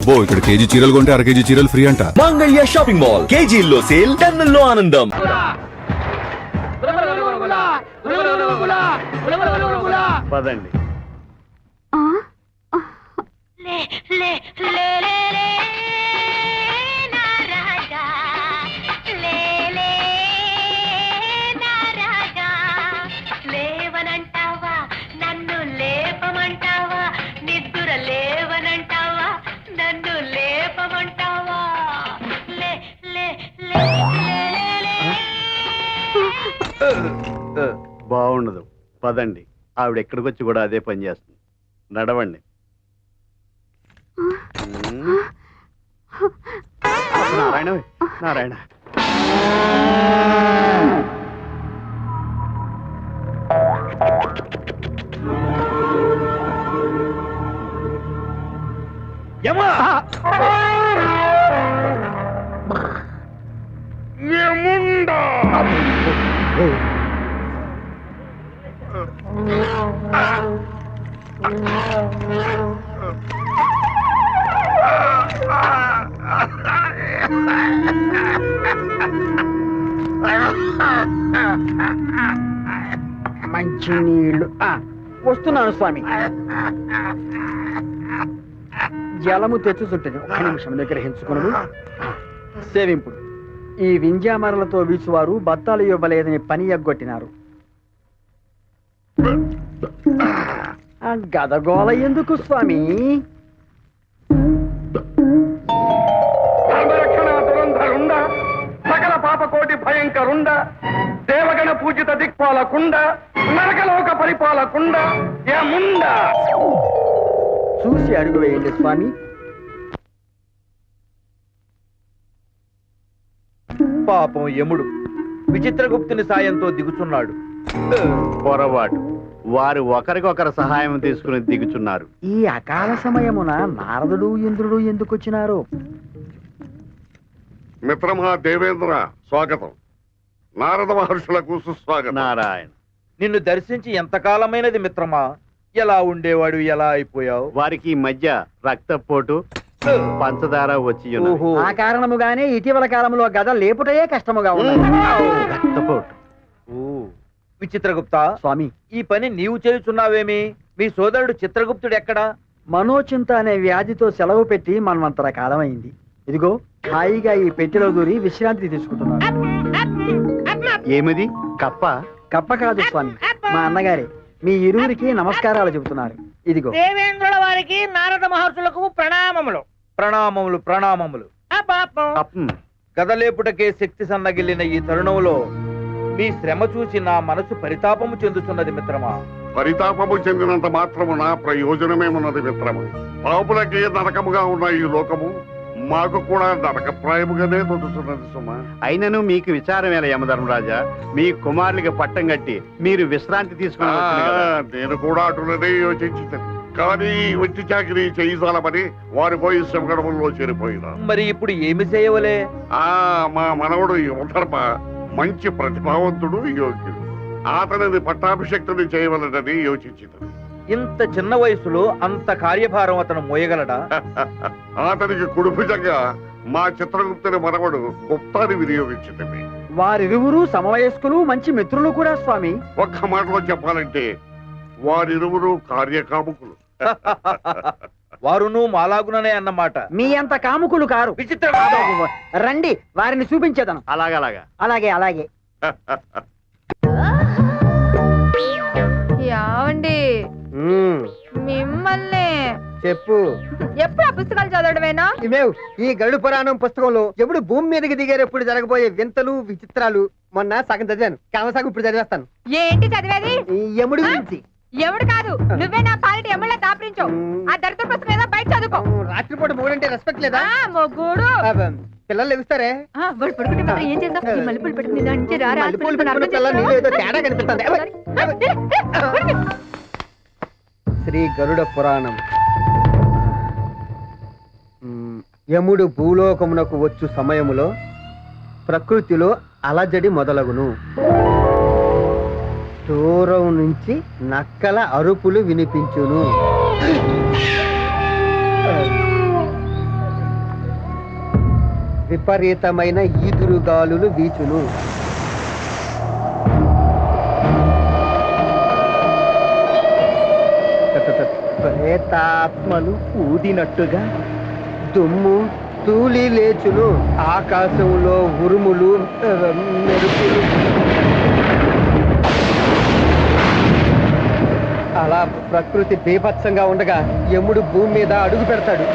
అబ్బో ఇక్కడ కేజీ చీరలు కొంటే అర కేజీ చీరలు ఫ్రీ అంట. మంగళ్య షాపింగ్ మాల్, కేజీల్లో సేల్, టన్నుల్లో ఆనందం. పదండి. లేవనంటావా నన్ను లేపమంటావా, నిద్ర లేవనంటావా నన్ను లేపమంటావా, లే లే లే బాగుండదు, పదండి. ఆవిడ ఎక్కడికి వచ్చి కూడా అదే పని చేస్తుంది. నడవండి. నారాయణ నారాయణ. మంచి నీళ్లు వస్తున్నాను స్వామి. జలము తెచ్చుచుంటుంది, ఒక్క నిమిషం నిగ్రహించుకున్నాడు. సేవింపుడు ఈ వింజామరలతో వీచువారు బత్తాలు ఇవ్వలేదని పని ఎగ్గొట్టినారు. గదగోళ ఎందుకు స్వామి? సకల పాపకోటి భయంకరుండ, దేవగణ పూజిత దిక్పాలకుండ, నరకలోక పరిపాలకుండ, యముండ. చూసి అడుగు వేయండి స్వామి. పాపం యముడు విచిత్రగుప్తుని సాయంతో దిగుచున్నాడు. పొరపాటు, వారు ఒకరికొకరు సహాయం తీసుకుని దిగుచున్నారు. ఈ అకాల సమయమున నారదుడు ఇంద్రుడు ఎందుకు వచ్చినారు? మిత్రమా దేవేంద్ర, స్వాగతం. నారద మహర్షులకు సుస్వాగతం. నారాయణ. నిన్ను దర్శించి ఎంతకాలమైనది మిత్రమా? ఎలా ఉండేవాడు, ఎలా అయిపోయావు? వారికి ఈ మధ్య రక్తపోటు, పంచదార వచ్చి ఉన్నవి. ఓహో. ఆ కారణముగానే ఇటీవల కాలంలో గద లేపుటయే కష్టముగా ఉన్నది. రక్తపోటు. విచిత్రగుప్త స్వామి, ఈ పని నీవు చేయుచున్నావేమి? మీ సోదరుడు చిత్రగుప్తుడు ఎక్కడా? మనోచింత అనే వ్యాధితో సెలవు పెట్టి మనమంతర కాలమైంది. ఇదిగో హాయిగా ఈ పెట్టెలో దూరి విశ్రాంతి తీసుకుంటున్నాను. ఏమిది? కప్ప? కప్ప కాదు స్వామి, మా అన్నగారే మీ ఇరువురికి నమస్కారాలు చెబుతున్నారు. ఇదిగో. దేవేంద్రుల వారికి నారద మహర్షులకు ప్రణామములు. ప్రణామములు ప్రణామములు. కప్పం. గదలేపుటకే శక్తి సన్నగిల్లిన ఈ తరుణంలో మీ శ్రమ చూసి నా మనసు పరితాపము చెందుతున్నది మిత్రమా. పరితాపము చెందినంత మాత్రమున ప్రయోజనమేమున్నది మిత్రమా? పాపులకి నరకముగా ఉన్న ఈ లోకము మాకు కూడా నరకప్రాయముగానే తొలుతున్నది సుమా. అయినను మీకు విచారం ఎలా యమధర్మరాజా? మీ కుమారులకి పట్టం కట్టి మీరు విశ్రాంతి తీసుకుని నేను కూడా అటులనే యోచించింది. కానీ వచ్చి చాకరీ చేయించాలమని వారి పోయి శ్రమగడముల్లో చేరిపోయినా. మరి ఇప్పుడు ఏమి చేయవలే? మా మనవడు యువధర్మ మంచి ప్రతిభావంతుడు, యోగ్యుడు. అతనిని పట్టాభిషక్తుని చేయవలనని యోచించింది. ఇంత చిన్న వయసులో అంత కార్యభారం అతను మోయగలడా? అతనికి కుడిభుజంగా మా చిత్రగుప్తుని మనవడు గుప్తాన్ని వినియోగించింది. వారిరువురు సమవయస్కులు, మంచి మిత్రులు కూడా స్వామి. ఒక్క మాటలో చెప్పాలంటే వారిరువురు కార్యకాముకులు. వారును మాలాగుననే అన్నమాట. మీ అంత కాముకులు కారు. విచిత్ర రండి, వారిని చూపించేదను. అలాగలాగా. అలాగే అలాగే. యావండి మిమ్మల్ని చెప్పు. ఎప్పుడు ఆ పుస్తకాలు చదవడమేనా? ఇవేవ్ ఈ గరుడు పురాణం పుస్తకంలో ఎప్పుడు భూమి మీదకి దిగేటప్పుడు జరగబోయే వింతలు విచిత్రాలు మొన్న సగం చదివాను, సగం ఇప్పుడు చదివేస్తాను. ఏంటి చదివేది? యముడి గురించి. ఎవడు కాదు, నువ్వే నా పాలిటి ఎమ్మెల్యే దాపరించావు. ఆ దరిద్ర పుస్తకం ఏదో బయట చదువుకో. రాత్రిపూట మొగుడంటే రెస్పెక్ట్ లేదా? మొగుడు పిల్లలు ఎగుస్తారే. వాడు పడుకుంటే మాత్రం ఏం చేద్దాం? ఈ మల్లెపూలు పెట్టుకుని దాని నుంచి రారా? తేడా కనిపిస్తుంది. శ్రీ గరుడ పురాణం. యముడు భూలోకమునకు వచ్చు సమయములో ప్రకృతిలో అలజడి మొదలగును. దూరం నుంచి నక్కల అరుపులు వినిపించును. విపరీతమైన ఈదురుగాలులు వీచును. ప్రేతాత్మలు ఊదినట్టుగా దుమ్ము తూలి లేచును. ఆకాశంలో ఉరుములు మెరుపులు. అలా ప్రకృతి బీభత్సంగా ఉండగా యముడు భూమి మీద అడుగు పెడతాడు.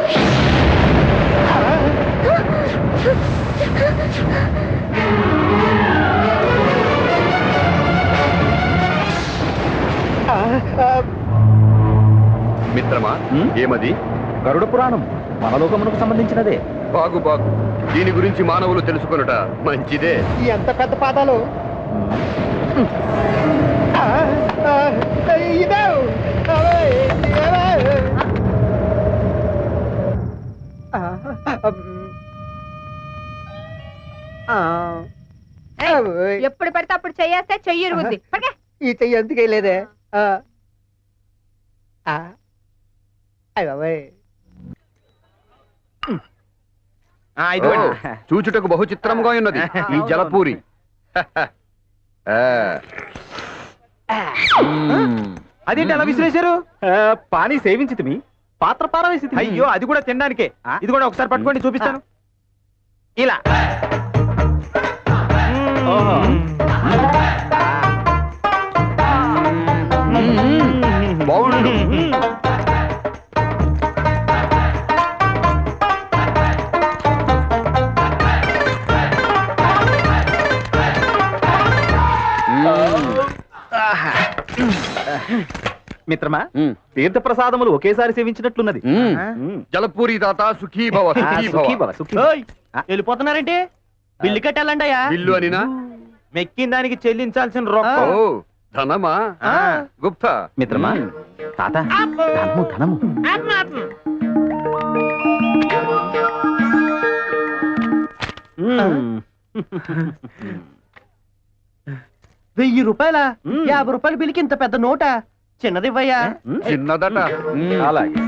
మిత్రమా, ఏమది? గరుడ పురాణం మనలోకమునకు సంబంధించినదే. బాగు బాగు. దీని గురించి మానవులు తెలుసుకొనుట మంచిదే. ఎంత పెద్ద పాదాలు! ఇదే ఎప్పుడు పడితే అప్పుడు చెయ్యేస్తే చెయ్యి ఇరుగుద్ది. పడకే. ఈ చెయ్యి ఎందుకే లేదే. చూచుటకు బహు చిత్రంగా ఉన్నది ఈ జలపూరి. అదేంటి అలా విసిరేశారు? పానీ సేవించి పాత్ర పారవేసి. అయ్యో, అది కూడా తినడానికే. ఇది కూడా ఒకసారి పట్టుకోండి, చూపిస్తాను. ఇలా బాగుండు. మిత్రమా, తీర్థ ప్రసాదములు ఒకేసారి సేవించినట్లున్నది. జలపూరి తాత సుఖీభవ సుఖీభవ. వెళ్ళిపోతున్నారంటే బిల్లు కట్టాలండి అయ్యా. బిల్లు అనినా? మెక్కిన దానికి చెల్లించాల్సిన రొక్కం. ఓ, ధనమా? గుప్తా. మిత్రమా, తాత ధనము ధనము. ₹1000, ₹50 బిల్లుకి ఇంత పెద్ద నోట. చిన్నదివ్వయ్యా. చిన్నదట. అలాగే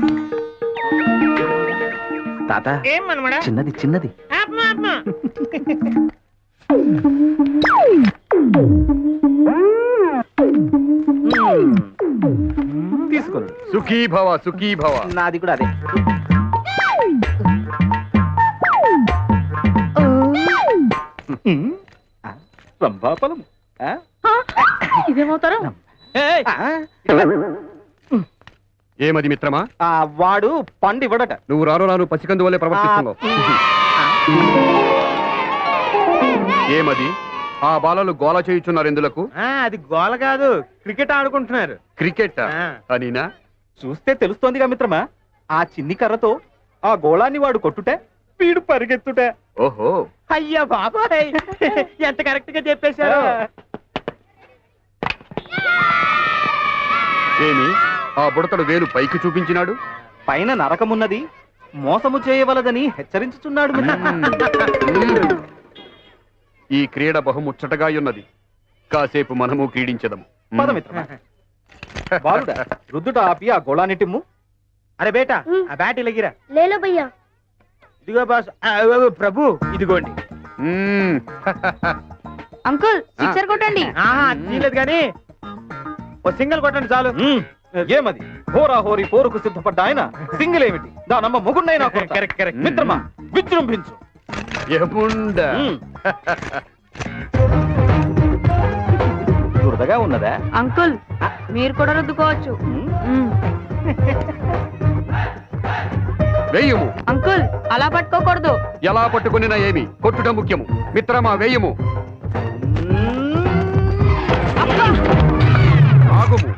తాత, ఏం మనమడా? చిన్నది చిన్నది. తీసుకోండి. సుఖీభవ సుఖీభవ. నాది కూడా అదే. రంభాఫలం. ఇదేమవుతారు? ఏమది మిత్రమా? వాడు పండు ఇవ్వడట. నువ్వు రాను రాను పసికందు వల్లే ప్రవర్తిస్తున్నావు. ఏమది? ఆ బాలలు గోల చేయుచున్నారు ఎందులకు? అది గోల కాదు, క్రికెట్ ఆడుకుంటున్నారు. క్రికెట్ అనినా? చూస్తే తెలుస్తోందిగా మిత్రమా, ఆ చిన్ని కర్రతో ఆ గోళాన్ని వాడు కొట్టుటే వీడు పరిగెత్తుటే. ఓహో, అయ్యా బాబాయ్, ఎంత కరెక్ట్ గా చెప్పేశారు. ఏమి ఆ బుడతడు వేలు పైకి చూపించినాడు? పైన నరకమున్నది, మోసము చేయవలదని హెచ్చరించుచున్నాడు. ఈ క్రీడ బహుముచ్చటగా ఉన్నది. కాసేపు మనము క్రీడించదము. పద మిత్రమా. బాలుడా, రుద్దుట ఆపి ఆ గోళాన్నిటిమ్ము. అరే బేటా, ఆ బ్యాట్ ఇలాగిరా. లేలో భయ్యా. ఇదిగో బాస్. ప్రభు, ఇదిగోండి. అంకుల్ సిక్సర్ కొట్టండి. తీయలేదు కానీ ఓ సింగిల్ కొట్టండి చాలు. ఏమది? హోరా హోరీ పోరుకు సిద్ధపడ్డ ఆయన సింగిల్ ఏమిటి? దానమ్మ మొగుండైనా కరెక్ట్ కరెక్ట్. మిత్రమా, విజృంభించు. దురదగా ఉన్నదా అంకుల్? మీరు కూడా రుద్దుకోవచ్చు. వేయము. అంకుల్ అలా పట్టుకోకూడదు. ఎలా పట్టుకునినా ఏమి, కొట్టుట ముఖ్యము. మిత్రమా, వేయము. ఆగుము.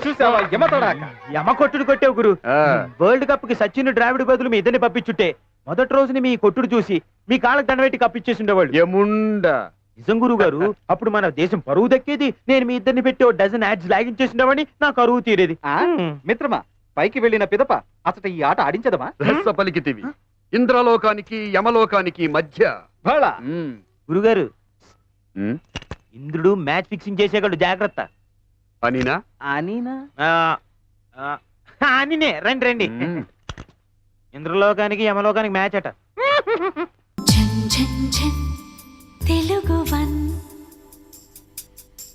చూసావా యమతడాక? యమ కొట్టుడు కొట్టావు గురు. వరల్డ్ కప్ కి సచిన్ ద్రావిడ్ బదులు మీ ఇద్దరిని పంపించుంటే మొదటి రోజుని మీ కొట్టుడు చూసి మీ కాళ్ళకి దండ పెట్టి కప్పిచ్చేసి ఉండేవాళ్ళు. యముండా. నిజం గురువు గారు, అప్పుడు మన దేశం పరువు దక్కేది. నేను మీ ఇద్దరిని పెట్టి ఓ డజన్ యాడ్స్ లాగించేసిండేవాడిని, నా కరువు తీరేది. మిత్రమా, పైకి వెళ్ళిన పిదప అసలు ఈ ఆట ఆడించదమా? పలికితివి. ఇంద్రలోకానికి యమలోకానికి మధ్య బళ. గురుగారు ఉమ్, ఇంద్రుడు మ్యాచ్ ఫిక్సింగ్ చేసేవాడు జాగ్రత్త అనినా అనినా అనినే రండి రండి ఇంద్రలోకానికి యమలోకానికి మ్యాచ్ అట తెలుగు